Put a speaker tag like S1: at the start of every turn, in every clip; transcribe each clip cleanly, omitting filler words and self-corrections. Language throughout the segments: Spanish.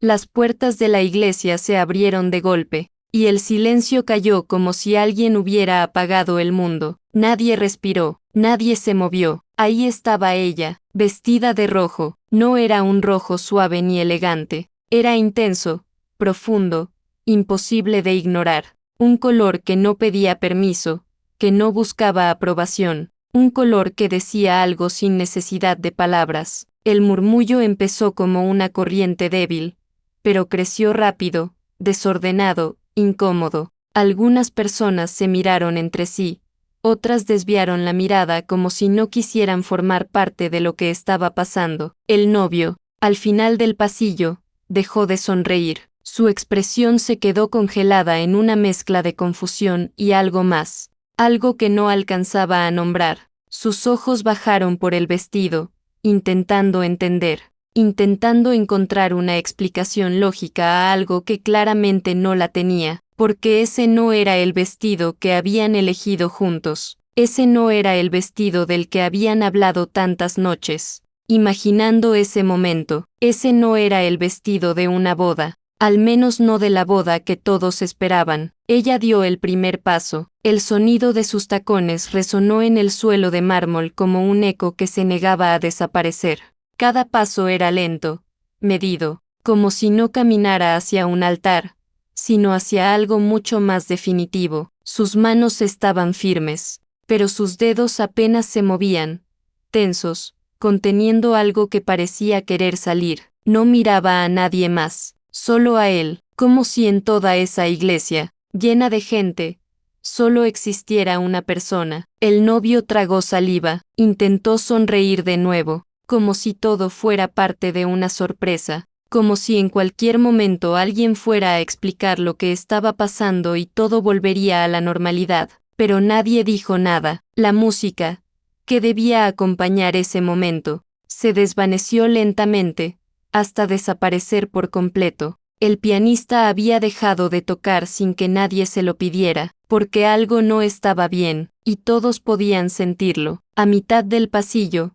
S1: Las puertas de la iglesia se abrieron de golpe, y el silencio cayó como si alguien hubiera apagado el mundo. Nadie respiró, nadie se movió. Ahí estaba ella, vestida de rojo. No era un rojo suave ni elegante, era intenso, profundo, imposible de ignorar. Un color que no pedía permiso, que no buscaba aprobación. Un color que decía algo sin necesidad de palabras. El murmullo empezó como una corriente débil, pero creció rápido, desordenado, incómodo. Algunas personas se miraron entre sí, otras desviaron la mirada como si no quisieran formar parte de lo que estaba pasando. El novio, al final del pasillo, dejó de sonreír. Su expresión se quedó congelada en una mezcla de confusión y algo más, algo que no alcanzaba a nombrar. Sus ojos bajaron por el vestido, intentando entender, intentando encontrar una explicación lógica a algo que claramente no la tenía, porque ese no era el vestido que habían elegido juntos, ese no era el vestido del que habían hablado tantas noches, imaginando ese momento, ese no era el vestido de una boda, al menos no de la boda que todos esperaban. Ella dio el primer paso, el sonido de sus tacones resonó en el suelo de mármol como un eco que se negaba a desaparecer. Cada paso era lento, medido, como si no caminara hacia un altar, sino hacia algo mucho más definitivo. Sus manos estaban firmes, pero sus dedos apenas se movían, tensos, conteniendo algo que parecía querer salir. No miraba a nadie más, solo a él, como si en toda esa iglesia, llena de gente, solo existiera una persona. El novio tragó saliva, intentó sonreír de nuevo, como si todo fuera parte de una sorpresa, como si en cualquier momento alguien fuera a explicar lo que estaba pasando y todo volvería a la normalidad, pero nadie dijo nada. La música, que debía acompañar ese momento, se desvaneció lentamente, hasta desaparecer por completo. El pianista había dejado de tocar sin que nadie se lo pidiera, porque algo no estaba bien, y todos podían sentirlo. A mitad del pasillo,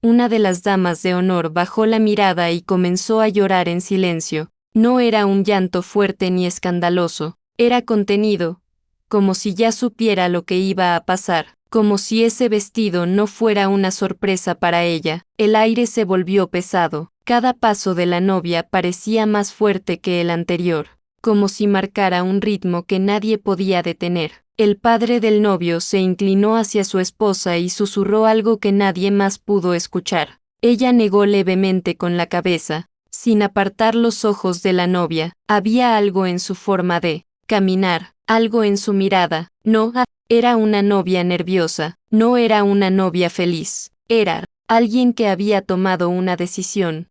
S1: una de las damas de honor bajó la mirada y comenzó a llorar en silencio. No era un llanto fuerte ni escandaloso, era contenido, como si ya supiera lo que iba a pasar, como si ese vestido no fuera una sorpresa para ella. El aire se volvió pesado. Cada paso de la novia parecía más fuerte que el anterior, como si marcara un ritmo que nadie podía detener. El padre del novio se inclinó hacia su esposa y susurró algo que nadie más pudo escuchar. Ella negó levemente con la cabeza, sin apartar los ojos de la novia. Había algo en su forma de caminar, algo en su mirada. No era una novia nerviosa, no era una novia feliz, era alguien que había tomado una decisión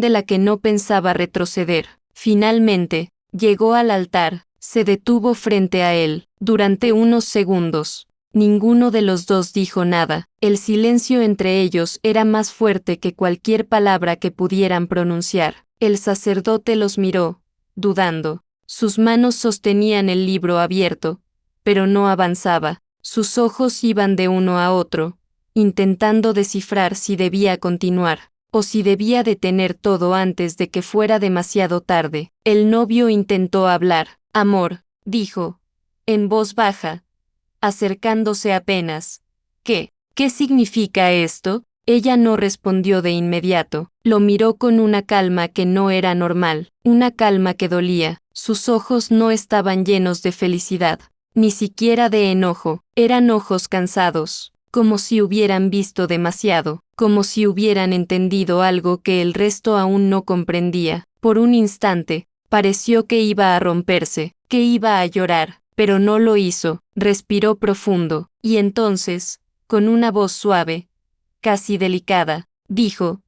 S1: de la que no pensaba retroceder. Finalmente, llegó al altar, se detuvo frente a él. Durante unos segundos, ninguno de los dos dijo nada. El silencio entre ellos era más fuerte que cualquier palabra que pudieran pronunciar. El sacerdote los miró, dudando. Sus manos sostenían el libro abierto, pero no avanzaba. Sus ojos iban de uno a otro, intentando descifrar si debía continuar, o si debía detener todo antes de que fuera demasiado tarde. El novio intentó hablar. Amor, dijo, en voz baja, acercándose apenas. ¿Qué significa esto? Ella no respondió de inmediato. Lo miró con una calma que no era normal, una calma que dolía. Sus ojos no estaban llenos de felicidad, ni siquiera de enojo. Eran ojos cansados, como si hubieran visto demasiado, como si hubieran entendido algo que el resto aún no comprendía. Por un instante, pareció que iba a romperse, que iba a llorar, pero no lo hizo. Respiró profundo, y entonces, con una voz suave, casi delicada, dijo,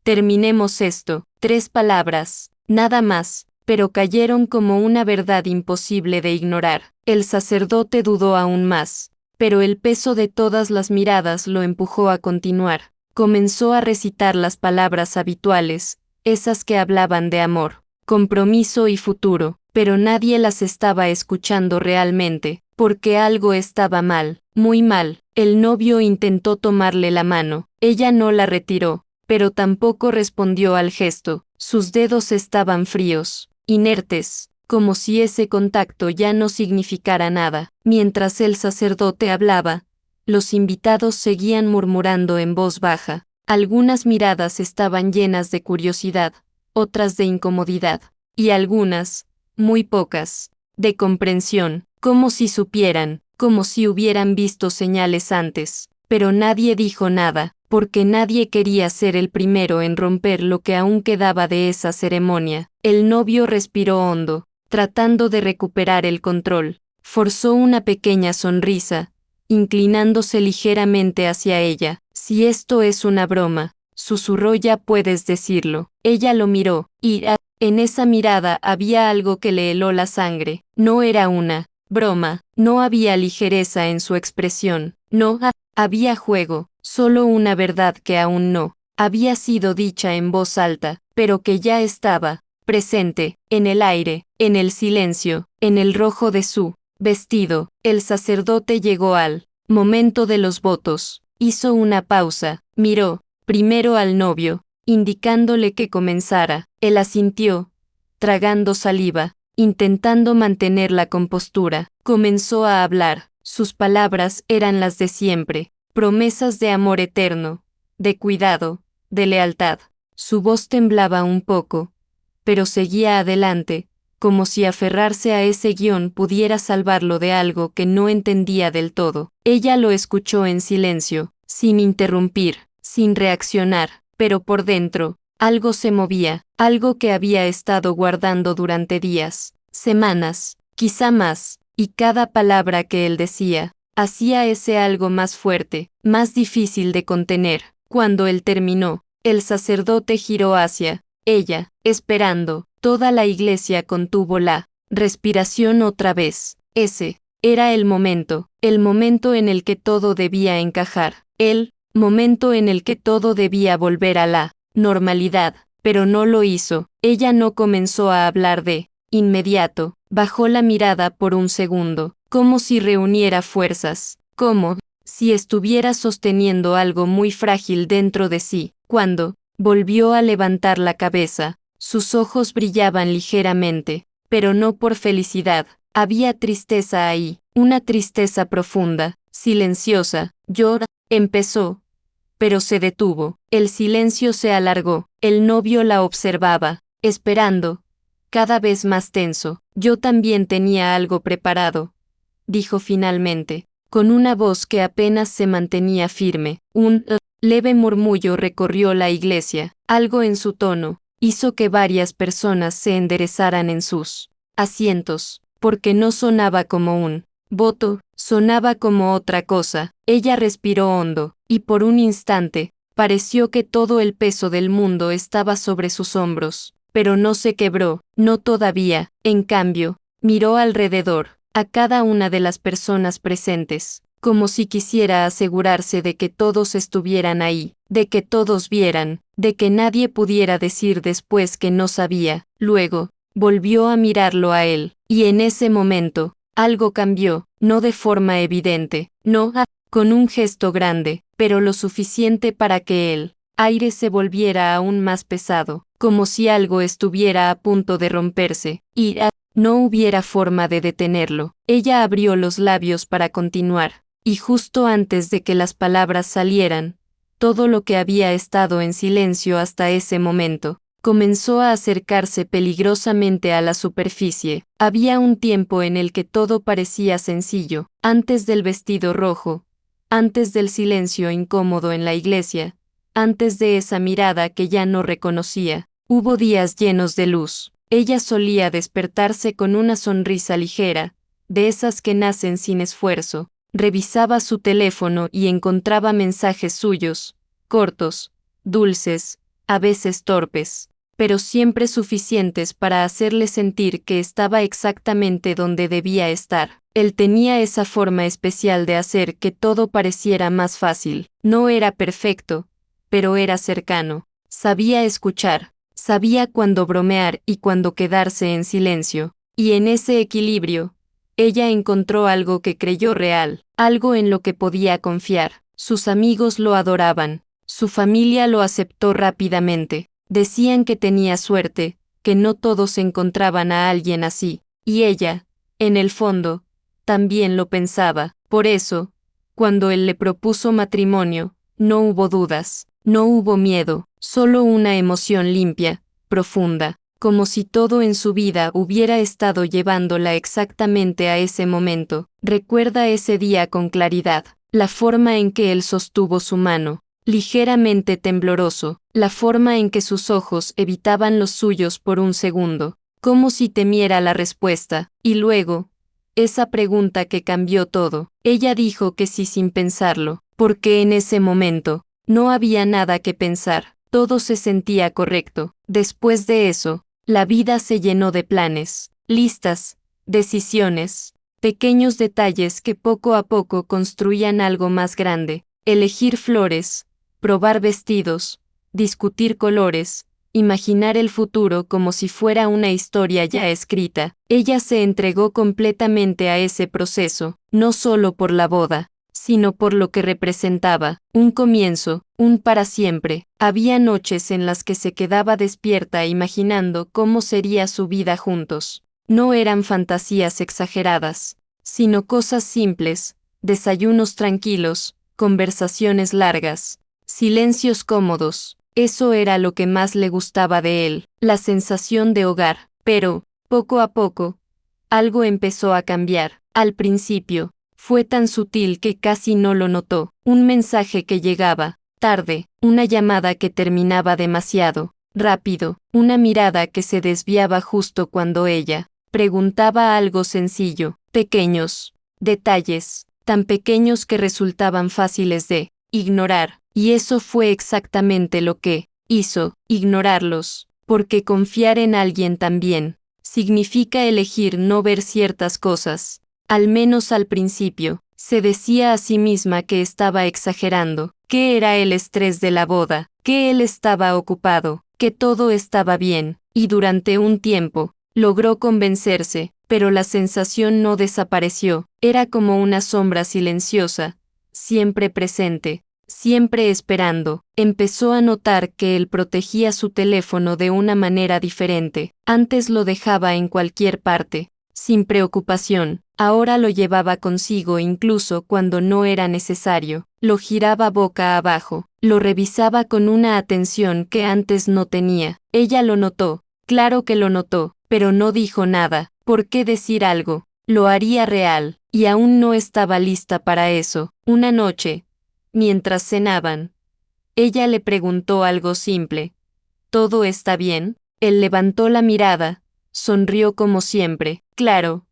S1: terminemos esto. 3 palabras, nada más, pero cayeron como una verdad imposible de ignorar. El sacerdote dudó aún más, pero el peso de todas las miradas lo empujó a continuar. Comenzó a recitar las palabras habituales, esas que hablaban de amor, compromiso y futuro, pero nadie las estaba escuchando realmente, porque algo estaba mal, muy mal. El novio intentó tomarle la mano, ella no la retiró, pero tampoco respondió al gesto. Sus dedos estaban fríos, inertes, como si ese contacto ya no significara nada. Mientras el sacerdote hablaba, los invitados seguían murmurando en voz baja. Algunas miradas estaban llenas de curiosidad, otras de incomodidad, y algunas, muy pocas, de comprensión, como si supieran, como si hubieran visto señales antes. Pero nadie dijo nada, porque nadie quería ser el primero en romper lo que aún quedaba de esa ceremonia. El novio respiró hondo, tratando de recuperar el control. Forzó una pequeña sonrisa, inclinándose ligeramente hacia ella. Si esto es una broma, susurró, ya puedes decirlo. Ella lo miró, y en esa mirada había algo que le heló la sangre. No era una broma, no había ligereza en su expresión, no había juego, solo una verdad que aún no había sido dicha en voz alta, pero que ya estaba presente, en el aire, en el silencio, en el rojo de su vestido. El sacerdote llegó al momento de los votos, hizo una pausa, miró primero al novio, indicándole que comenzara. Él asintió, tragando saliva, intentando mantener la compostura. Comenzó a hablar. Sus palabras eran las de siempre, promesas de amor eterno, de cuidado, de lealtad. Su voz temblaba un poco, pero seguía adelante, como si aferrarse a ese guión pudiera salvarlo de algo que no entendía del todo. Ella lo escuchó en silencio, sin interrumpir, sin reaccionar, pero por dentro, algo se movía, algo que había estado guardando durante días, semanas, quizá más, y cada palabra que él decía, hacía ese algo más fuerte, más difícil de contener. Cuando él terminó, el sacerdote giró hacia ella, esperando. Toda la iglesia contuvo la respiración otra vez. Ese era el momento en el que todo debía encajar, el momento en el que todo debía volver a la normalidad, pero no lo hizo. Ella no comenzó a hablar de inmediato, bajó la mirada por un segundo, como si reuniera fuerzas, como si estuviera sosteniendo algo muy frágil dentro de sí. Cuando volvió a levantar la cabeza, sus ojos brillaban ligeramente, pero no por felicidad. Había tristeza ahí, una tristeza profunda, silenciosa. Llora, empezó, pero se detuvo. El silencio se alargó. El novio la observaba, esperando, cada vez más tenso. Yo también tenía algo preparado, dijo finalmente, con una voz que apenas se mantenía firme. Un leve murmullo recorrió la iglesia. Algo en su tono hizo que varias personas se enderezaran en sus asientos, porque no sonaba como un voto, sonaba como otra cosa. Ella respiró hondo, y por un instante, pareció que todo el peso del mundo estaba sobre sus hombros, pero no se quebró, no todavía. En cambio, miró alrededor, a cada una de las personas presentes, como si quisiera asegurarse de que todos estuvieran ahí, de que todos vieran, de que nadie pudiera decir después que no sabía. Luego, volvió a mirarlo a él, y en ese momento, algo cambió, no de forma evidente, no con un gesto grande, pero lo suficiente para que el aire se volviera aún más pesado, como si algo estuviera a punto de romperse, y no hubiera forma de detenerlo. Ella abrió los labios para continuar, y justo antes de que las palabras salieran, todo lo que había estado en silencio hasta ese momento, comenzó a acercarse peligrosamente a la superficie. Había un tiempo en el que todo parecía sencillo, antes del vestido rojo, antes del silencio incómodo en la iglesia, antes de esa mirada que ya no reconocía. Hubo días llenos de luz. Ella solía despertarse con una sonrisa ligera, de esas que nacen sin esfuerzo. Revisaba su teléfono y encontraba mensajes suyos, cortos, dulces, a veces torpes, pero siempre suficientes para hacerle sentir que estaba exactamente donde debía estar. Él tenía esa forma especial de hacer que todo pareciera más fácil. No era perfecto, pero era cercano. Sabía escuchar, sabía cuándo bromear y cuándo quedarse en silencio, y en ese equilibrio, ella encontró algo que creyó real, algo en lo que podía confiar. Sus amigos lo adoraban, Su familia lo aceptó rápidamente. Decían que tenía suerte, que no todos encontraban a alguien así, y ella, en el fondo, también lo pensaba. Por eso, cuando él le propuso matrimonio, no hubo dudas, no hubo miedo, solo una emoción limpia, profunda, como si todo en su vida hubiera estado llevándola exactamente a ese momento. Recuerda ese día con claridad, la forma en que él sostuvo su mano, ligeramente tembloroso, la forma en que sus ojos evitaban los suyos por un segundo, como si temiera la respuesta, y luego, esa pregunta que cambió todo. Ella dijo que sí sin pensarlo, porque en ese momento, no había nada que pensar, todo se sentía correcto. Después de eso, la vida se llenó de planes, listas, decisiones, pequeños detalles que poco a poco construían algo más grande, elegir flores, probar vestidos, discutir colores, imaginar el futuro como si fuera una historia ya escrita. Ella se entregó completamente a ese proceso, no solo por la boda, sino por lo que representaba, un comienzo, un para siempre. Había noches en las que se quedaba despierta imaginando cómo sería su vida juntos. No eran fantasías exageradas, sino cosas simples, desayunos tranquilos, conversaciones largas, silencios cómodos. Eso era lo que más le gustaba de él, la sensación de hogar. Pero, poco a poco, algo empezó a cambiar. Al principio, fue tan sutil que casi no lo notó. Un mensaje que llegaba, tarde, una llamada que terminaba demasiado rápido, una mirada que se desviaba justo cuando ella preguntaba algo sencillo, pequeños detalles, tan pequeños que resultaban fáciles de ignorar. Y eso fue exactamente lo que hizo, ignorarlos, porque confiar en alguien también significa elegir no ver ciertas cosas, al menos al principio. Se decía a sí misma que estaba exagerando, que era el estrés de la boda, que él estaba ocupado, que todo estaba bien, y durante un tiempo, logró convencerse, pero la sensación no desapareció, era como una sombra silenciosa, siempre presente, siempre esperando. Empezó a notar que él protegía su teléfono de una manera diferente. Antes lo dejaba en cualquier parte, sin preocupación. Ahora lo llevaba consigo incluso cuando no era necesario. Lo giraba boca abajo. Lo revisaba con una atención que antes no tenía. Ella lo notó. Claro que lo notó, pero no dijo nada. ¿Por qué decir algo? Lo haría real, y aún no estaba lista para eso. Una noche, mientras cenaban, ella le preguntó algo simple. ¿Todo está bien? Él levantó la mirada, sonrió como siempre. Claro.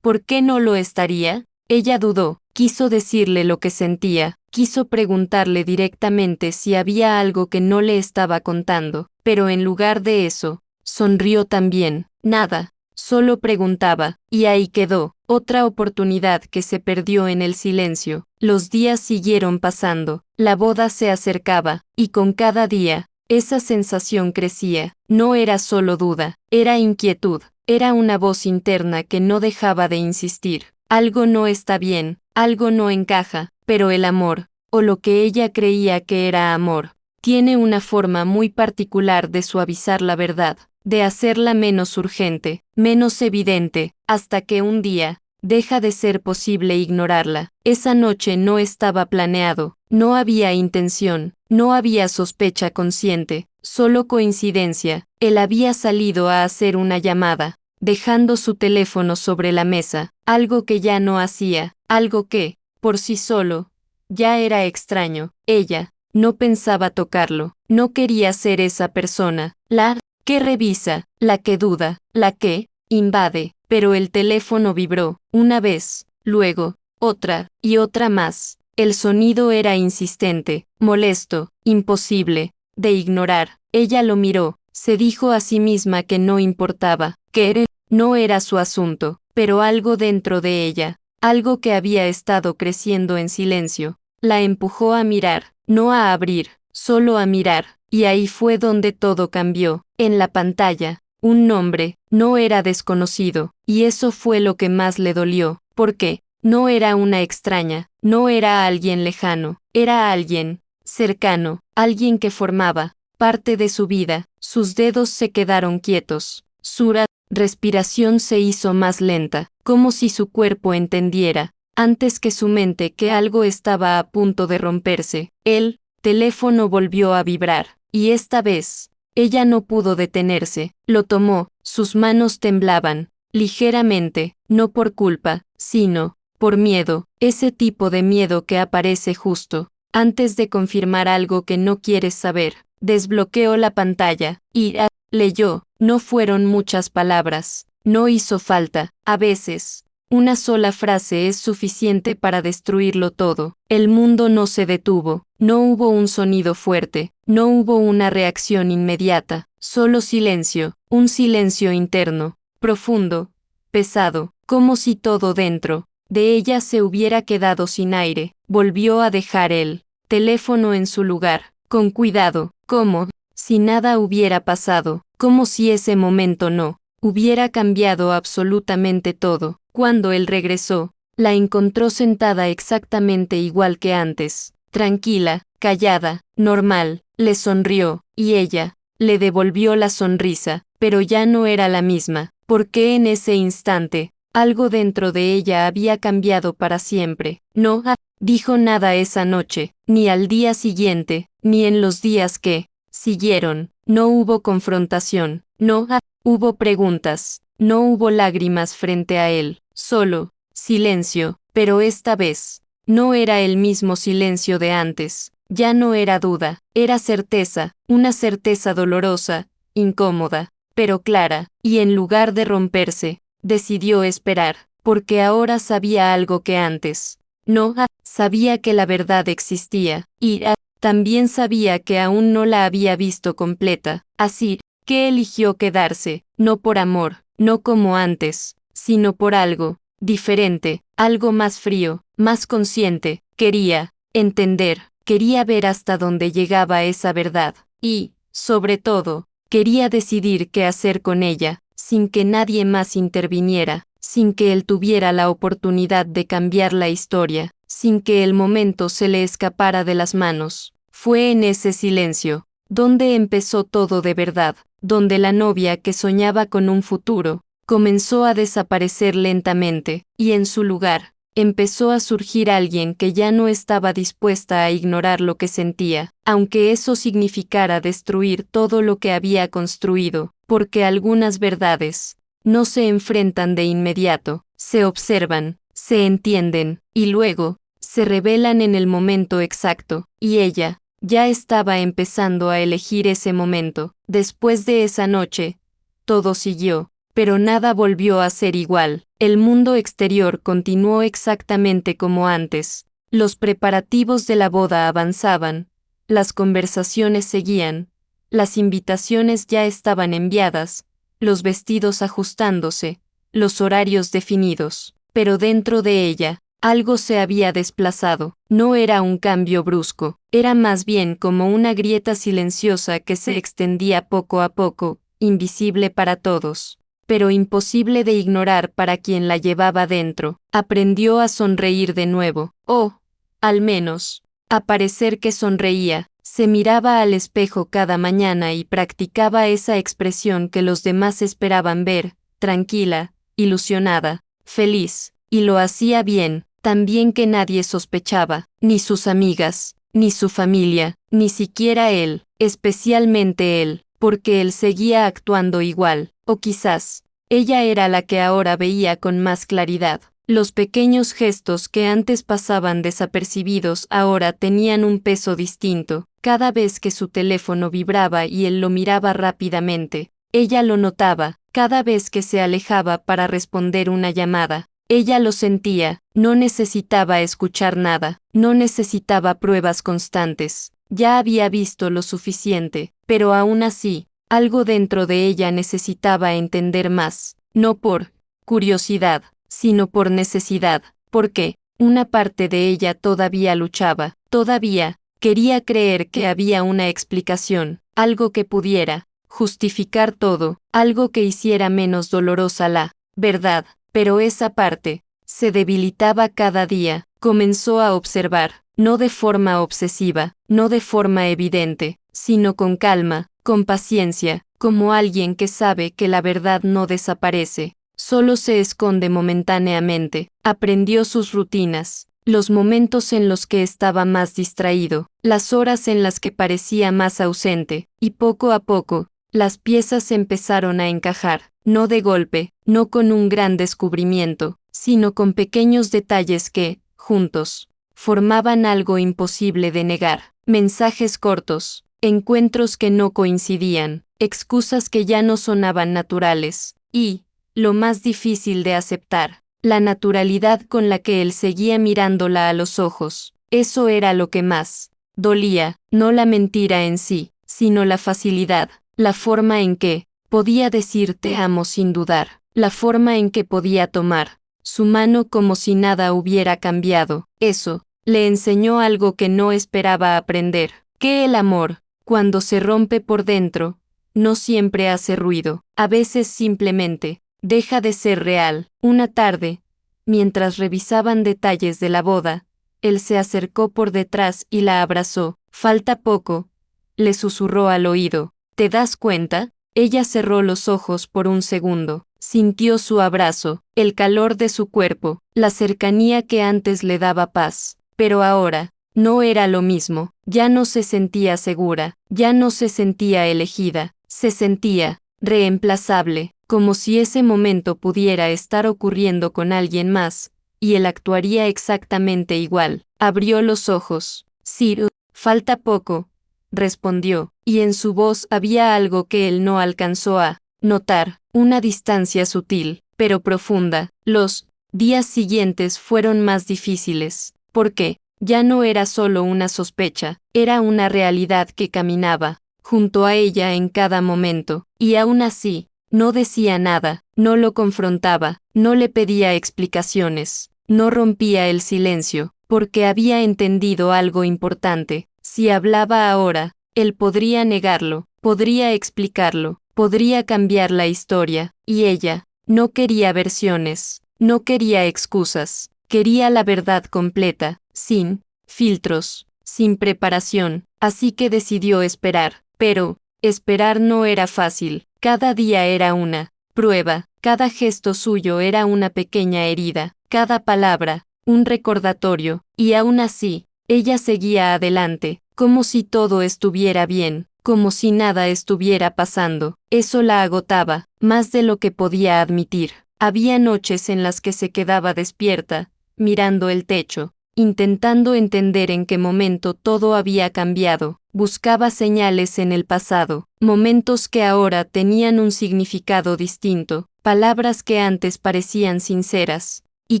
S1: ¿Por qué no lo estaría? Ella dudó, quiso decirle lo que sentía, quiso preguntarle directamente si había algo que no le estaba contando, pero en lugar de eso, sonrió también. Nada, solo preguntaba, y ahí quedó. Otra oportunidad que se perdió en el silencio. Los días siguieron pasando, la boda se acercaba, y con cada día, esa sensación crecía. No era solo duda, era inquietud, era una voz interna que no dejaba de insistir. Algo no está bien, algo no encaja, pero el amor, o lo que ella creía que era amor, tiene una forma muy particular de suavizar la verdad, de hacerla menos urgente, menos evidente, hasta que un día, deja de ser posible ignorarla. Esa noche no estaba planeado, no había intención, no había sospecha consciente, solo coincidencia. Él había salido a hacer una llamada, dejando su teléfono sobre la mesa, algo que ya no hacía, algo que, por sí solo, ya era extraño. Ella no pensaba tocarlo, no quería ser esa persona, la que revisa, la que duda, la que invade. Pero el teléfono vibró, una vez, luego, otra, y otra más. El sonido era insistente, molesto, imposible de ignorar. Ella lo miró, se dijo a sí misma que no importaba, que no era su asunto, pero algo dentro de ella, algo que había estado creciendo en silencio, la empujó a mirar, no a abrir, solo a mirar, y ahí fue donde todo cambió. En la pantalla, un nombre, no era desconocido, y eso fue lo que más le dolió, porque no era una extraña, no era alguien lejano, era alguien cercano, alguien que formaba parte de su vida. Sus dedos se quedaron quietos. Su respiración se hizo más lenta, como si su cuerpo entendiera, antes que su mente, que algo estaba a punto de romperse. El teléfono volvió a vibrar, y esta vez, ella no pudo detenerse. Lo tomó, sus manos temblaban, ligeramente, no por culpa, sino por miedo, ese tipo de miedo que aparece justo antes de confirmar algo que no quieres saber. Desbloqueó la pantalla y leyó. No fueron muchas palabras, no hizo falta. A veces, una sola frase es suficiente para destruirlo todo. El mundo no se detuvo, no hubo un sonido fuerte, no hubo una reacción inmediata, solo silencio, un silencio interno, profundo, pesado, como si todo dentro de ella se hubiera quedado sin aire. Volvió a dejar el teléfono en su lugar, con cuidado, como si nada hubiera pasado, como si ese momento no hubiera cambiado absolutamente todo. Cuando él regresó, la encontró sentada exactamente igual que antes, tranquila, callada, normal. Le sonrió, y ella le devolvió la sonrisa, pero ya no era la misma, porque en ese instante, algo dentro de ella había cambiado para siempre. No dijo nada esa noche, ni al día siguiente, ni en los días que siguieron. No hubo confrontación, no hubo preguntas, no hubo lágrimas frente a él, solo silencio, pero esta vez no era el mismo silencio de antes. Ya no era duda, era certeza, una certeza dolorosa, incómoda, pero clara, y en lugar de romperse, decidió esperar, porque ahora sabía algo que antes no sabía, que la verdad existía, y también sabía que aún no la había visto completa, así que eligió quedarse, no por amor, no como antes, sino por algo diferente, algo más frío, más consciente. Quería entender, quería ver hasta dónde llegaba esa verdad, y, sobre todo, quería decidir qué hacer con ella, sin que nadie más interviniera, sin que él tuviera la oportunidad de cambiar la historia, sin que el momento se le escapara de las manos. Fue en ese silencio donde empezó todo de verdad, donde la novia que soñaba con un futuro comenzó a desaparecer lentamente, y en su lugar empezó a surgir alguien que ya no estaba dispuesta a ignorar lo que sentía, aunque eso significara destruir todo lo que había construido, porque algunas verdades no se enfrentan de inmediato, se observan, se entienden, y luego se revelan en el momento exacto, y ella ya estaba empezando a elegir ese momento. Después de esa noche, todo siguió, pero nada volvió a ser igual. El mundo exterior continuó exactamente como antes. Los preparativos de la boda avanzaban, las conversaciones seguían, las invitaciones ya estaban enviadas, los vestidos ajustándose, los horarios definidos, pero dentro de ella, algo se había desplazado. No era un cambio brusco, era más bien como una grieta silenciosa que se extendía poco a poco, invisible para todos, pero imposible de ignorar para quien la llevaba dentro. Aprendió a sonreír de nuevo, o, al menos, a parecer que sonreía. Se miraba al espejo cada mañana y practicaba esa expresión que los demás esperaban ver, tranquila, ilusionada, feliz, y lo hacía bien, tan bien que nadie sospechaba, ni sus amigas, ni su familia, ni siquiera él, especialmente él, porque él seguía actuando igual, o quizás, ella era la que ahora veía con más claridad. Los pequeños gestos que antes pasaban desapercibidos ahora tenían un peso distinto. Cada vez que su teléfono vibraba y él lo miraba rápidamente, ella lo notaba. Cada vez que se alejaba para responder una llamada, ella lo sentía. No necesitaba escuchar nada, no necesitaba pruebas constantes. Ya había visto lo suficiente, pero aún así, algo dentro de ella necesitaba entender más, no por curiosidad, sino por necesidad, porque una parte de ella todavía luchaba, todavía quería creer que había una explicación, algo que pudiera justificar todo, algo que hiciera menos dolorosa la verdad, pero esa parte se debilitaba cada día. Comenzó a observar, no de forma obsesiva, no de forma evidente, sino con calma, con paciencia, como alguien que sabe que la verdad no desaparece, solo se esconde momentáneamente. Aprendió sus rutinas, los momentos en los que estaba más distraído, las horas en las que parecía más ausente, y poco a poco, las piezas empezaron a encajar, no de golpe, no con un gran descubrimiento, sino con pequeños detalles que, juntos, formaban algo imposible de negar. Mensajes cortos, encuentros que no coincidían, excusas que ya no sonaban naturales, y, lo más difícil de aceptar, la naturalidad con la que él seguía mirándola a los ojos. Eso era lo que más dolía, no la mentira en sí, sino la facilidad, la forma en que podía decir te amo sin dudar, la forma en que podía tomar su mano como si nada hubiera cambiado. Eso le enseñó algo que no esperaba aprender, que el amor, cuando se rompe por dentro, no siempre hace ruido, a veces simplemente deja de ser real. Una tarde, mientras revisaban detalles de la boda, él se acercó por detrás y la abrazó. Falta poco, le susurró al oído. ¿Te das cuenta? Ella cerró los ojos por un segundo. Sintió su abrazo, el calor de su cuerpo, la cercanía que antes le daba paz. Pero ahora, no era lo mismo. Ya no se sentía segura, ya no se sentía elegida, se sentía reemplazable, como si ese momento pudiera estar ocurriendo con alguien más, y él actuaría exactamente igual. Abrió los ojos. Ciro, falta poco, respondió, y en su voz había algo que él no alcanzó a notar, una distancia sutil, pero profunda. Los días siguientes fueron más difíciles, porque ya no era solo una sospecha, era una realidad que caminaba junto a ella en cada momento, y aún así, no decía nada, no lo confrontaba, no le pedía explicaciones, no rompía el silencio, porque había entendido algo importante. Si hablaba ahora, él podría negarlo, podría explicarlo, podría cambiar la historia, y ella no quería versiones, no quería excusas, quería la verdad completa, sin filtros, sin preparación, así que decidió esperar. Pero esperar no era fácil, cada día era una prueba, cada gesto suyo era una pequeña herida, cada palabra, un recordatorio, y aún así, ella seguía adelante, como si todo estuviera bien, como si nada estuviera pasando. Eso la agotaba, más de lo que podía admitir. Había noches en las que se quedaba despierta, mirando el techo, intentando entender en qué momento todo había cambiado. Buscaba señales en el pasado, momentos que ahora tenían un significado distinto, palabras que antes parecían sinceras, y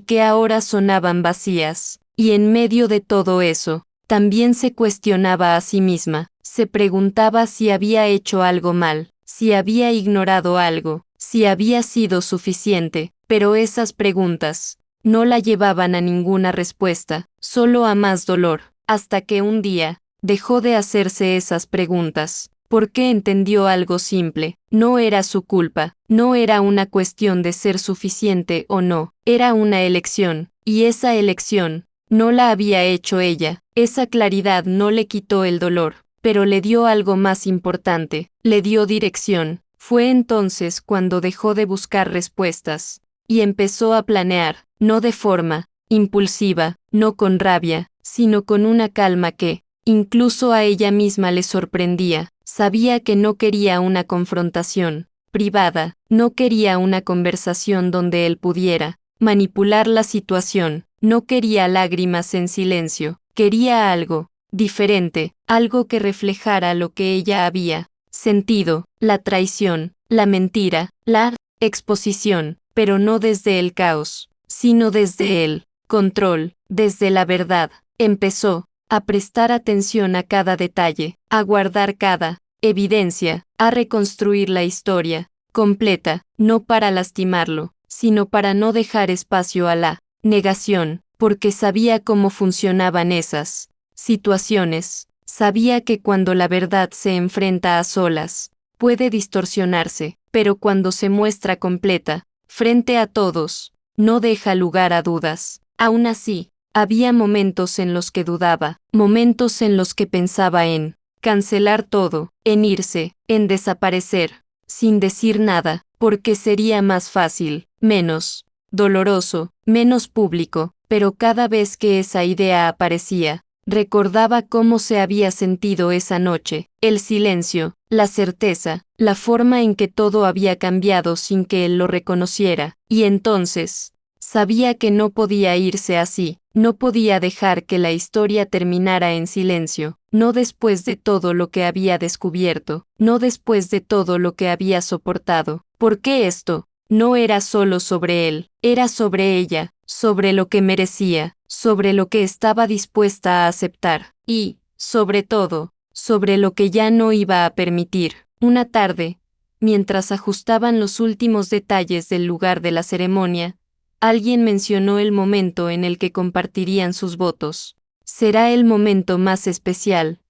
S1: que ahora sonaban vacías. Y en medio de todo eso, también se cuestionaba a sí misma, se preguntaba si había hecho algo mal, si había ignorado algo, si había sido suficiente, pero esas preguntas no la llevaban a ninguna respuesta, solo a más dolor, hasta que un día, dejó de hacerse esas preguntas, porque entendió algo simple. No era su culpa, no era una cuestión de ser suficiente o no, era una elección, y esa elección no la había hecho ella. Esa claridad no le quitó el dolor, pero le dio algo más importante, le dio dirección. Fue entonces cuando dejó de buscar respuestas, y empezó a planear, no de forma impulsiva, no con rabia, sino con una calma que, incluso a ella misma le sorprendía. Sabía que no quería una confrontación privada, no quería una conversación donde él pudiera manipular la situación, no quería lágrimas en silencio, quería algo diferente, algo que reflejara lo que ella había sentido, la traición, la mentira, la exposición, pero no desde el caos, sino desde el control, desde la verdad. Empezó a prestar atención a cada detalle, a guardar cada evidencia, a reconstruir la historia completa, no para lastimarlo, sino para no dejar espacio a la negación, porque sabía cómo funcionaban esas situaciones, sabía que cuando la verdad se enfrenta a solas, puede distorsionarse, pero cuando se muestra completa, frente a todos, no deja lugar a dudas. Aún así, Había momentos en los que dudaba, momentos en los que pensaba en cancelar todo, en irse, en desaparecer, sin decir nada, porque sería más fácil, menos doloroso, menos público, pero cada vez que esa idea aparecía, recordaba cómo se había sentido esa noche, el silencio, la certeza, la forma en que todo había cambiado sin que él lo reconociera, y entonces, sabía que no podía irse así, no podía dejar que la historia terminara en silencio, no después de todo lo que había descubierto, no después de todo lo que había soportado, porque esto no era solo sobre él, era sobre ella, sobre lo que merecía, sobre lo que estaba dispuesta a aceptar, y, sobre todo, sobre lo que ya no iba a permitir. Una tarde, mientras ajustaban los últimos detalles del lugar de la ceremonia, alguien mencionó el momento en el que compartirían sus votos. Será el momento más especial,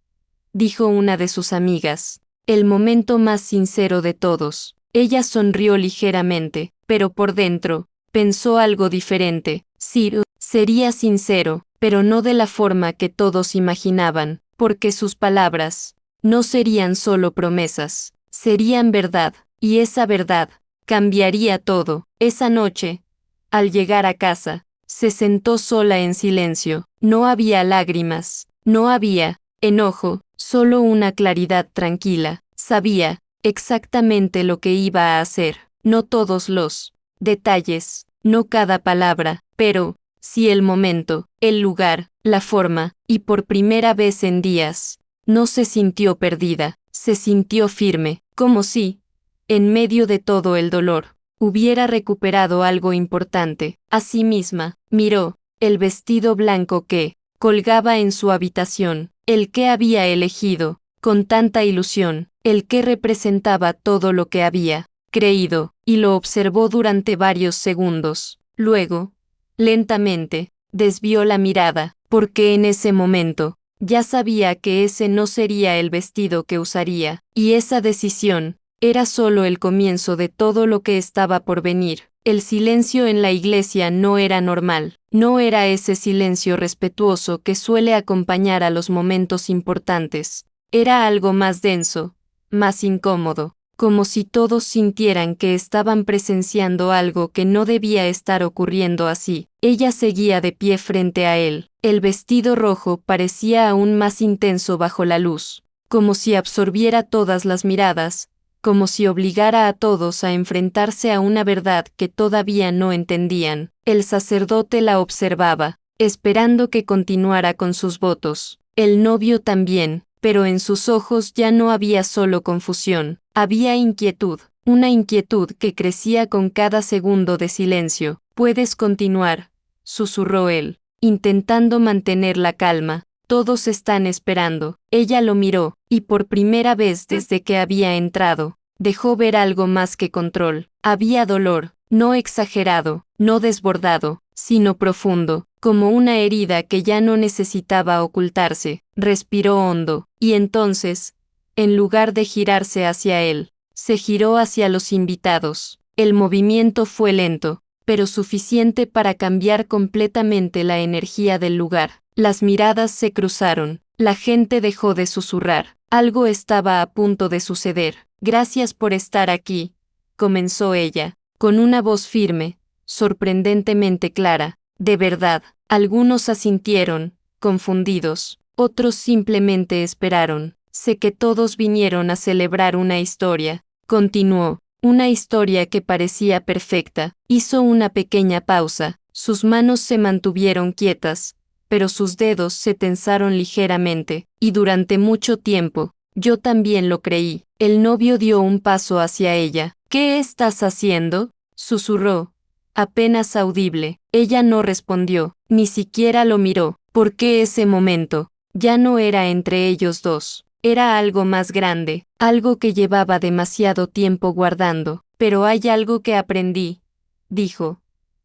S1: dijo una de sus amigas, el momento más sincero de todos. Ella sonrió ligeramente, pero por dentro, pensó algo diferente. Sí, sería sincero, pero no de la forma que todos imaginaban, porque sus palabras no serían solo promesas, serían verdad, y esa verdad cambiaría todo. Esa noche, al llegar a casa, se sentó sola en silencio. No había lágrimas, no había enojo, solo una claridad tranquila. Sabía exactamente lo que iba a hacer, no todos los detalles, no cada palabra, pero sí el momento, el lugar, la forma, y por primera vez en días, no se sintió perdida, se sintió firme, como si, en medio de todo el dolor, hubiera recuperado algo importante. A sí misma, miró el vestido blanco que colgaba en su habitación, el que había elegido, con tanta ilusión, el que representaba todo lo que había creído, y lo observó durante varios segundos. Luego, lentamente, desvió la mirada, porque en ese momento, ya sabía que ese no sería el vestido que usaría, y esa decisión era solo el comienzo de todo lo que estaba por venir. El silencio en la iglesia no era normal, no era ese silencio respetuoso que suele acompañar a los momentos importantes. Era algo más denso, más incómodo, como si todos sintieran que estaban presenciando algo que no debía estar ocurriendo así. Ella seguía de pie frente a él. El vestido rojo parecía aún más intenso bajo la luz, como si absorbiera todas las miradas, como si obligara a todos a enfrentarse a una verdad que todavía no entendían. El sacerdote la observaba, esperando que continuara con sus votos. El novio también, pero en sus ojos ya no había solo confusión, había inquietud, una inquietud que crecía con cada segundo de silencio. «Puedes continuar», susurró él, intentando mantener la calma. «Todos están esperando». Ella lo miró, y por primera vez desde que había entrado, dejó ver algo más que control. Había dolor, no exagerado, no desbordado, sino profundo, como una herida que ya no necesitaba ocultarse. Respiró hondo, y entonces, en lugar de girarse hacia él, se giró hacia los invitados. El movimiento fue lento, pero suficiente para cambiar completamente la energía del lugar. Las miradas se cruzaron, la gente dejó de susurrar. Algo estaba a punto de suceder. «Gracias por estar aquí», comenzó ella, con una voz firme, sorprendentemente clara. De verdad, algunos asintieron, confundidos, otros simplemente esperaron. «Sé que todos vinieron a celebrar una historia», continuó, «una historia que parecía perfecta». Hizo una pequeña pausa, sus manos se mantuvieron quietas, pero sus dedos se tensaron ligeramente, y durante mucho tiempo, yo también lo creí. El novio dio un paso hacia ella. «¿Qué estás haciendo?», susurró, apenas audible. Ella no respondió, ni siquiera lo miró, porque ese momento ya no era entre ellos dos. Era algo más grande, algo que llevaba demasiado tiempo guardando. «Pero hay algo que aprendí», dijo,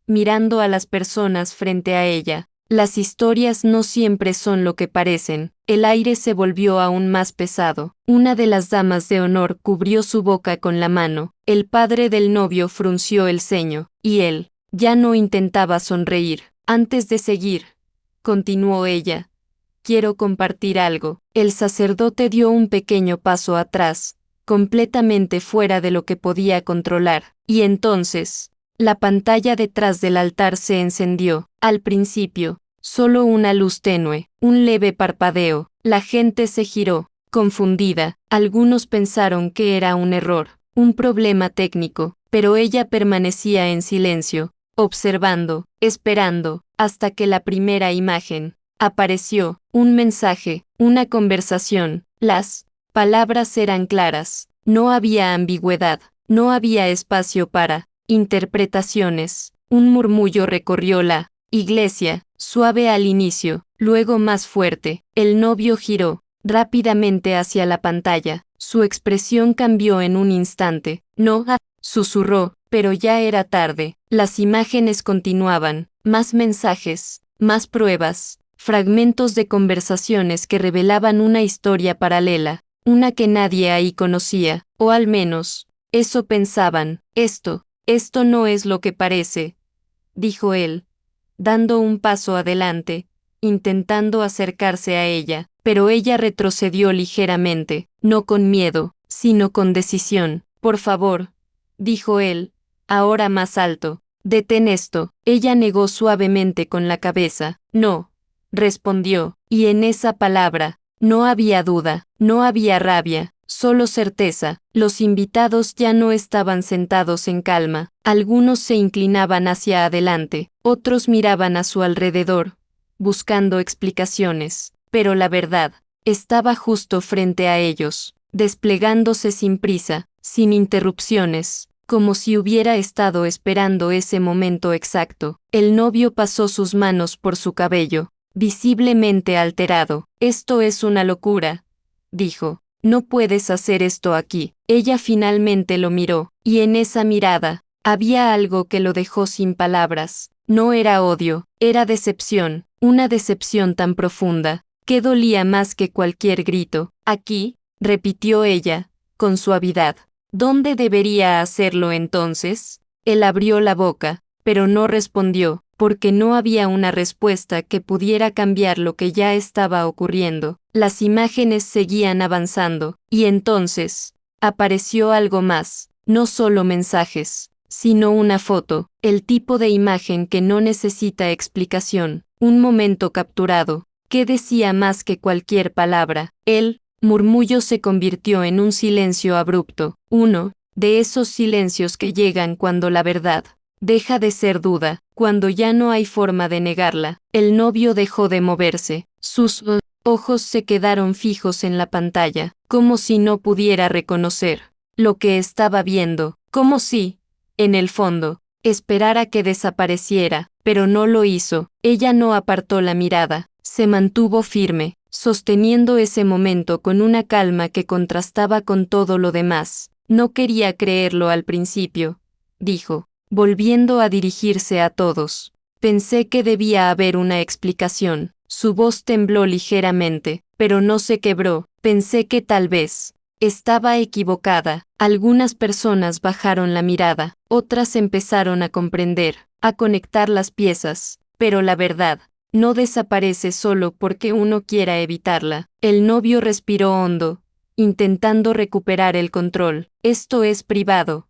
S1: mirando a las personas frente a ella. «Las historias no siempre son lo que parecen». El aire se volvió aún más pesado. Una de las damas de honor cubrió su boca con la mano. El padre del novio frunció el ceño, y él ya no intentaba sonreír. Antes de seguir, continuó ella. Quiero compartir algo. El sacerdote dio un pequeño paso atrás, completamente fuera de lo que podía controlar, y entonces, la pantalla detrás del altar se encendió. Al principio, solo una luz tenue, un leve parpadeo. La gente se giró, confundida. Algunos pensaron que era un error, un problema técnico, pero ella permanecía en silencio, observando, esperando, hasta que la primera imagen apareció, un mensaje, una conversación. Las palabras eran claras, no había ambigüedad, no había espacio para interpretaciones. Un murmullo recorrió la iglesia, suave al inicio, luego más fuerte. El novio giró rápidamente hacia la pantalla. Su expresión cambió en un instante. No, susurró, pero ya era tarde. Las imágenes continuaban, más mensajes, más pruebas, fragmentos de conversaciones que revelaban una historia paralela, una que nadie ahí conocía, o al menos, eso pensaban. Esto no es lo que parece, dijo él, dando un paso adelante, intentando acercarse a ella, pero ella retrocedió ligeramente, no con miedo, sino con decisión. Por favor, dijo él, ahora más alto, detén esto. Ella negó suavemente con la cabeza. No, respondió, y en esa palabra, no había duda, no había rabia, solo certeza. Los invitados ya no estaban sentados en calma, algunos se inclinaban hacia adelante, otros miraban a su alrededor, buscando explicaciones, pero la verdad estaba justo frente a ellos, desplegándose sin prisa, sin interrupciones, como si hubiera estado esperando ese momento exacto. El novio pasó sus manos por su cabello, visiblemente alterado. Esto es una locura, dijo. No puedes hacer esto aquí. Ella finalmente lo miró, y en esa mirada, había algo que lo dejó sin palabras. No era odio, era decepción, una decepción tan profunda, que dolía más que cualquier grito. Aquí, repitió ella, con suavidad. ¿Dónde debería hacerlo entonces? Él abrió la boca, pero no respondió, porque no había una respuesta que pudiera cambiar lo que ya estaba ocurriendo. Las imágenes seguían avanzando, y entonces, apareció algo más, no solo mensajes, sino una foto, el tipo de imagen que no necesita explicación, un momento capturado, que decía más que cualquier palabra. El murmullo se convirtió en un silencio abrupto, uno de esos silencios que llegan cuando la verdad deja de ser duda, cuando ya no hay forma de negarla. El novio dejó de moverse, sus ojos se quedaron fijos en la pantalla, como si no pudiera reconocer lo que estaba viendo, como si, en el fondo, esperara que desapareciera, pero no lo hizo. Ella no apartó la mirada, se mantuvo firme, sosteniendo ese momento con una calma que contrastaba con todo lo demás. No quería creerlo al principio, dijo, volviendo a dirigirse a todos. Pensé que debía haber una explicación. Su voz tembló ligeramente, pero no se quebró. Pensé que tal vez estaba equivocada. Algunas personas bajaron la mirada, otras empezaron a comprender, a conectar las piezas, pero la verdad no desaparece solo porque uno quiera evitarla. El novio respiró hondo, intentando recuperar el control. Esto es privado,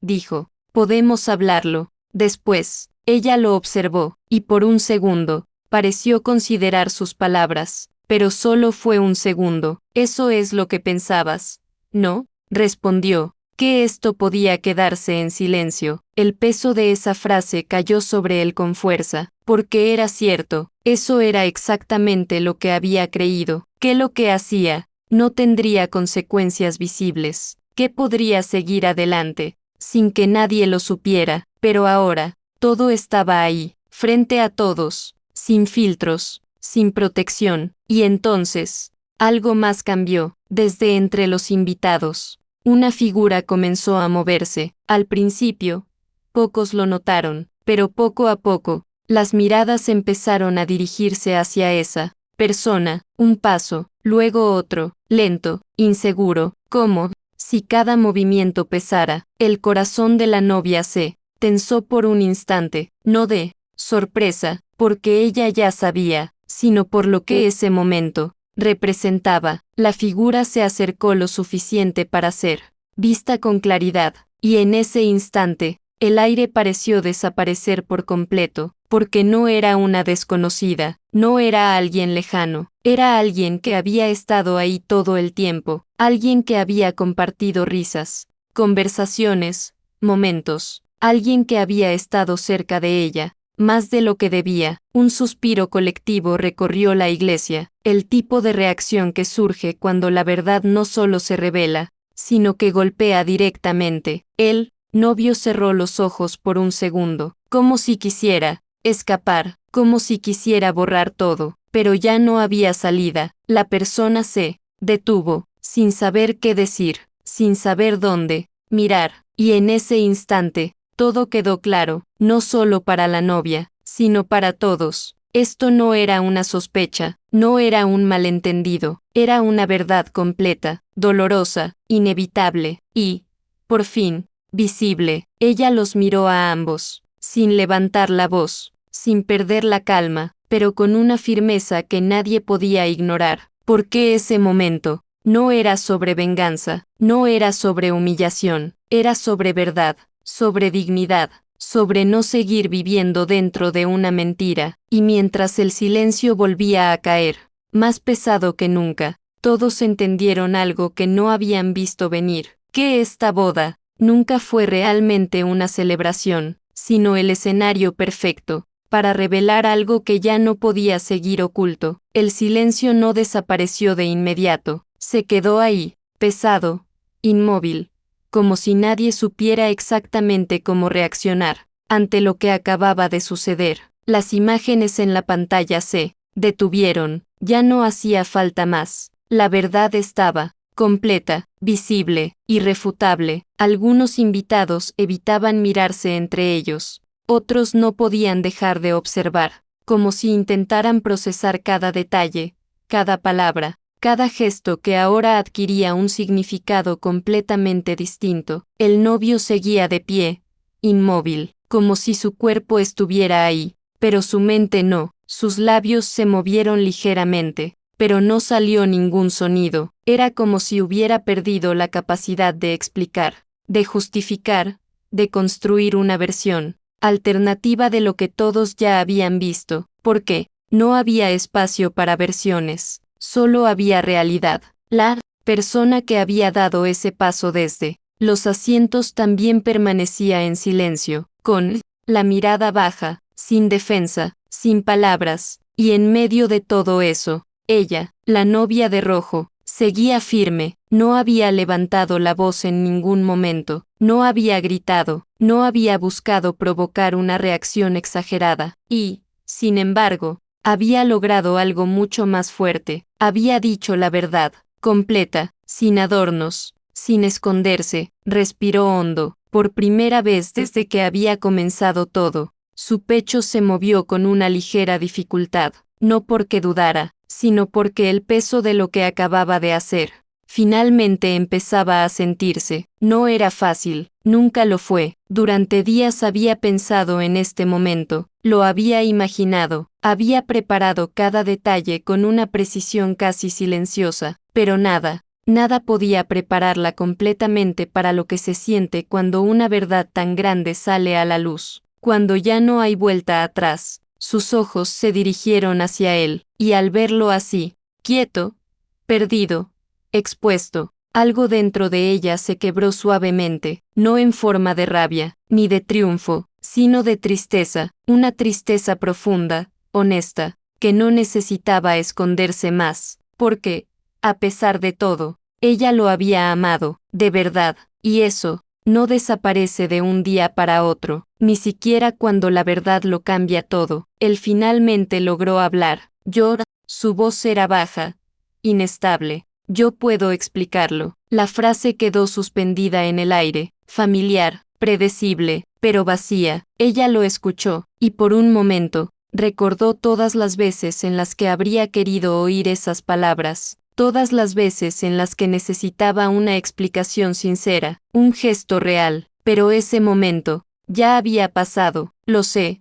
S1: dijo. Podemos hablarlo. Después, ella lo observó, y por un segundo, pareció considerar sus palabras, pero solo fue un segundo. ¿Eso es lo que pensabas? No, respondió, que esto podía quedarse en silencio. El peso de esa frase cayó sobre él con fuerza, porque era cierto, eso era exactamente lo que había creído, que lo que hacía no tendría consecuencias visibles, que podría seguir adelante, sin que nadie lo supiera, pero ahora, todo estaba ahí, frente a todos, sin filtros, sin protección, y entonces, algo más cambió. Desde entre los invitados, una figura comenzó a moverse. Al principio, pocos lo notaron, pero poco a poco, las miradas empezaron a dirigirse hacia esa persona, un paso, luego otro, lento, inseguro, como si cada movimiento pesara. El corazón de la novia se tensó por un instante, no de sorpresa, porque ella ya sabía, sino por lo que ese momento representaba. La figura se acercó lo suficiente para ser vista con claridad, y en ese instante, el aire pareció desaparecer por completo, porque no era una desconocida, no era alguien lejano, era alguien que había estado ahí todo el tiempo, alguien que había compartido risas, conversaciones, momentos, alguien que había estado cerca de ella, más de lo que debía. Un suspiro colectivo recorrió la iglesia, el tipo de reacción que surge cuando la verdad no solo se revela, sino que golpea directamente. El novio cerró los ojos por un segundo, como si quisiera escapar, como si quisiera borrar todo, pero ya no había salida. La persona se detuvo, sin saber qué decir, sin saber dónde mirar, y en ese instante, todo quedó claro, no solo para la novia, sino para todos. Esto no era una sospecha, no era un malentendido, era una verdad completa, dolorosa, inevitable, y, por fin, visible. Ella los miró a ambos, sin levantar la voz, sin perder la calma, pero con una firmeza que nadie podía ignorar, porque ese momento no era sobre venganza, no era sobre humillación, era sobre verdad, sobre dignidad, sobre no seguir viviendo dentro de una mentira, y mientras el silencio volvía a caer, más pesado que nunca, todos entendieron algo que no habían visto venir, que esta boda nunca fue realmente una celebración, sino el escenario perfecto, para revelar algo que ya no podía seguir oculto. El silencio no desapareció de inmediato, se quedó ahí, pesado, inmóvil, como si nadie supiera exactamente cómo reaccionar ante lo que acababa de suceder. Las imágenes en la pantalla se detuvieron, ya no hacía falta más. La verdad estaba completa, visible, irrefutable. Algunos invitados evitaban mirarse entre ellos, otros no podían dejar de observar, como si intentaran procesar cada detalle, cada palabra, cada gesto que ahora adquiría un significado completamente distinto. El novio seguía de pie, inmóvil, como si su cuerpo estuviera ahí, pero su mente no. Sus labios se movieron ligeramente, pero no salió ningún sonido. Era como si hubiera perdido la capacidad de explicar, de justificar, de construir una versión alternativa de lo que todos ya habían visto, porque no había espacio para versiones. Solo había realidad. La persona que había dado ese paso desde los asientos también permanecía en silencio, con la mirada baja, sin defensa, sin palabras, y en medio de todo eso, ella, la novia de rojo, seguía firme, no había levantado la voz en ningún momento, no había gritado, no había buscado provocar una reacción exagerada, y, sin embargo, había logrado algo mucho más fuerte. Había dicho la verdad, completa, sin adornos, sin esconderse. Respiró hondo, por primera vez desde que había comenzado todo. Su pecho se movió con una ligera dificultad, no porque dudara, sino porque el peso de lo que acababa de hacer finalmente empezaba a sentirse. No era fácil, nunca lo fue. Durante días había pensado en este momento, lo había imaginado, había preparado cada detalle con una precisión casi silenciosa, pero nada podía prepararla completamente para lo que se siente cuando una verdad tan grande sale a la luz, cuando ya no hay vuelta atrás. Sus ojos se dirigieron hacia él, y al verlo así, quieto, perdido, expuesto, algo dentro de ella se quebró suavemente, no en forma de rabia, ni de triunfo, sino de tristeza, una tristeza profunda, honesta, que no necesitaba esconderse más, porque, a pesar de todo, ella lo había amado, de verdad, y eso no desaparece de un día para otro, ni siquiera cuando la verdad lo cambia todo. Él finalmente logró hablar. Su voz era baja, inestable. Yo puedo explicarlo. La frase quedó suspendida en el aire, familiar, predecible, pero vacía. Ella lo escuchó, y por un momento, recordó todas las veces en las que habría querido oír esas palabras, todas las veces en las que necesitaba una explicación sincera, un gesto real, pero ese momento ya había pasado. Lo sé,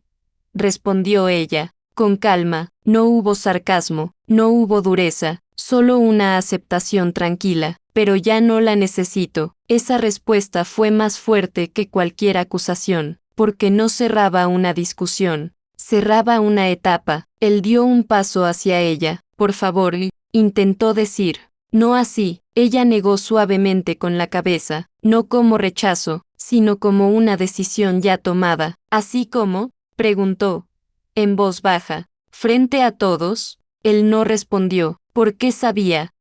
S1: respondió ella, con calma, no hubo sarcasmo, no hubo dureza, solo una aceptación tranquila. Pero ya no la necesito. Esa respuesta fue más fuerte que cualquier acusación, porque no cerraba una discusión, cerraba una etapa. Él dio un paso hacia ella. Por favor, intentó decir. No así. Ella negó suavemente con la cabeza, no como rechazo, sino como una decisión ya tomada. ¿Así como? Preguntó, en voz baja. Frente a todos, él no respondió, porque sabía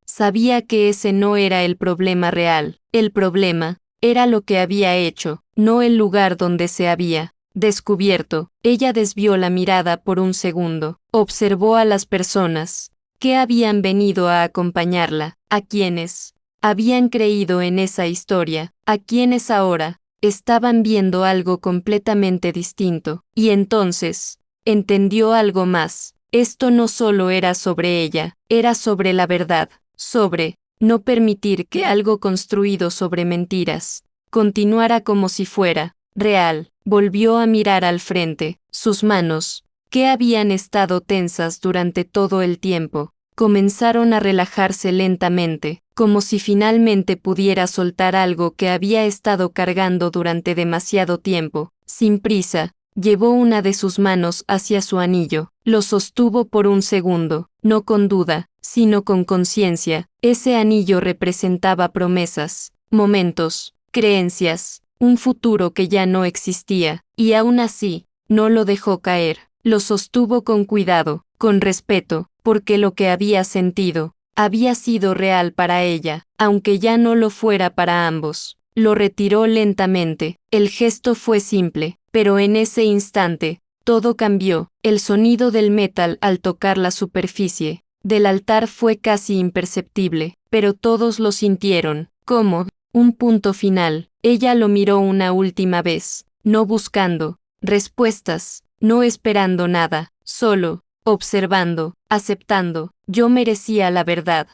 S1: que ese no era el problema real. El problema era lo que había hecho, no el lugar donde se había descubierto. Ella desvió la mirada por un segundo, observó a las personas que habían venido a acompañarla, a quienes habían creído en esa historia, a quienes ahora estaban viendo algo completamente distinto, y entonces entendió algo más. Esto no solo era sobre ella, era sobre la verdad, sobre no permitir que algo construido sobre mentiras continuara como si fuera real. Volvió a mirar al frente, sus manos, que habían estado tensas durante todo el tiempo, comenzaron a relajarse lentamente, como si finalmente pudiera soltar algo que había estado cargando durante demasiado tiempo. Sin prisa, llevó una de sus manos hacia su anillo, lo sostuvo por un segundo, no con duda, sino con conciencia. Ese anillo representaba promesas, momentos, creencias, un futuro que ya no existía, y aún así, no lo dejó caer, lo sostuvo con cuidado, con respeto, porque lo que había sentido había sido real para ella, aunque ya no lo fuera para ambos. Lo retiró lentamente, el gesto fue simple, pero en ese instante, todo cambió. El sonido del metal al tocar la superficie del altar fue casi imperceptible, pero todos lo sintieron, como un punto final. Ella lo miró una última vez, no buscando respuestas, no esperando nada, solo observando, aceptando. Yo merecía la verdad,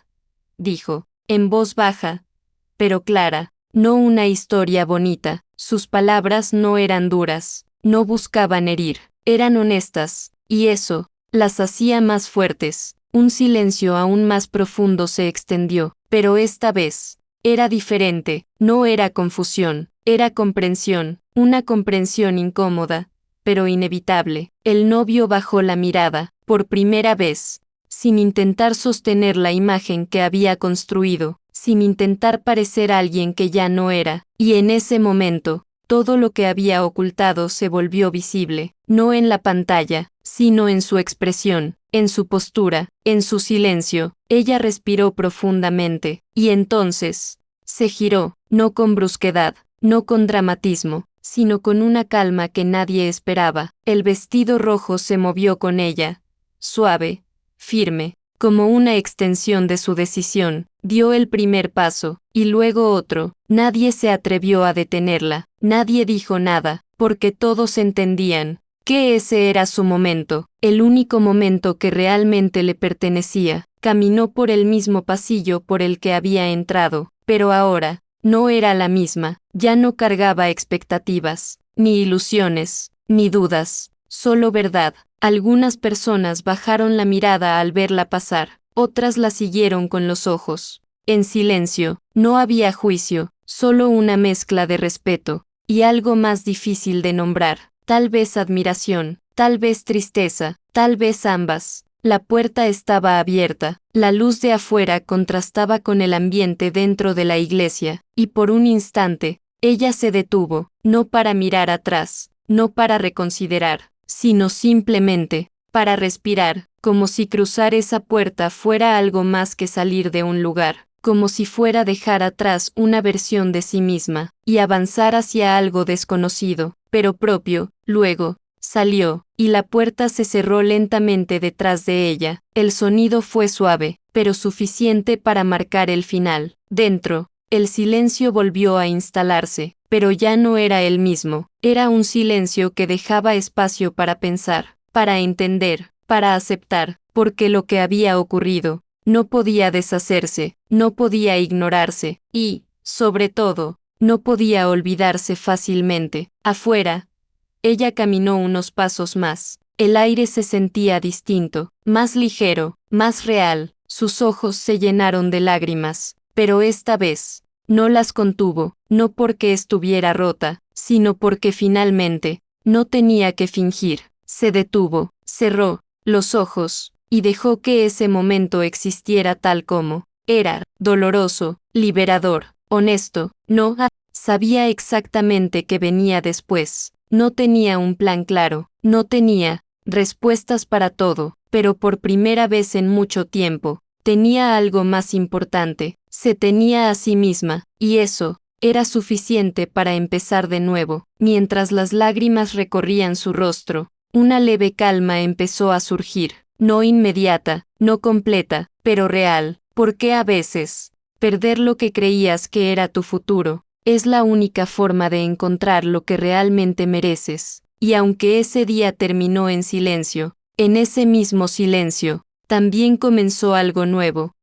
S1: dijo, en voz baja, pero clara, no una historia bonita. Sus palabras no eran duras, no buscaban herir, eran honestas, y eso las hacía más fuertes. Un silencio aún más profundo se extendió, pero esta vez era diferente, no era confusión, era comprensión, una comprensión incómoda, pero inevitable. El novio bajó la mirada, por primera vez, sin intentar sostener la imagen que había construido, sin intentar parecer alguien que ya no era, y en ese momento, todo lo que había ocultado se volvió visible, no en la pantalla, sino en su expresión, en su postura, en su silencio. Ella respiró profundamente, y entonces se giró, no con brusquedad, no con dramatismo, sino con una calma que nadie esperaba. El vestido rojo se movió con ella, suave, firme, como una extensión de su decisión. Dio el primer paso, y luego otro. Nadie se atrevió a detenerla, nadie dijo nada, porque todos entendían que ese era su momento, el único momento que realmente le pertenecía. Caminó por el mismo pasillo por el que había entrado, pero ahora no era la misma, ya no cargaba expectativas, ni ilusiones, ni dudas, solo verdad. Algunas personas bajaron la mirada al verla pasar, otras la siguieron con los ojos. En silencio, no había juicio, solo una mezcla de respeto, y algo más difícil de nombrar, tal vez admiración, tal vez tristeza, tal vez ambas. La puerta estaba abierta, la luz de afuera contrastaba con el ambiente dentro de la iglesia, y por un instante, ella se detuvo, no para mirar atrás, no para reconsiderar, sino simplemente para respirar, como si cruzar esa puerta fuera algo más que salir de un lugar, como si fuera dejar atrás una versión de sí misma, y avanzar hacia algo desconocido, pero propio. Luego, salió, y la puerta se cerró lentamente detrás de ella. El sonido fue suave, pero suficiente para marcar el final. Dentro, el silencio volvió a instalarse, pero ya no era el mismo. Era un silencio que dejaba espacio para pensar, para entender, para aceptar, porque lo que había ocurrido no podía deshacerse, no podía ignorarse, y, sobre todo, no podía olvidarse fácilmente. Afuera, ella caminó unos pasos más, El aire se sentía distinto, más ligero, más real, sus ojos se llenaron de lágrimas, pero esta vez, no las contuvo, no porque estuviera rota, sino porque finalmente, no tenía que fingir. Se detuvo, cerró los ojos, y dejó que ese momento existiera tal como era, doloroso, liberador, honesto, no sabía exactamente qué venía después, no tenía un plan claro, no tenía respuestas para todo, pero por primera vez en mucho tiempo, tenía algo más importante, se tenía a sí misma, y eso era suficiente para empezar de nuevo. Mientras las lágrimas recorrían su rostro, una leve calma empezó a surgir, no inmediata, no completa, pero real, porque a veces, perder lo que creías que era tu futuro, es la única forma de encontrar lo que realmente mereces. Y aunque ese día terminó en silencio, en ese mismo silencio, también comenzó algo nuevo,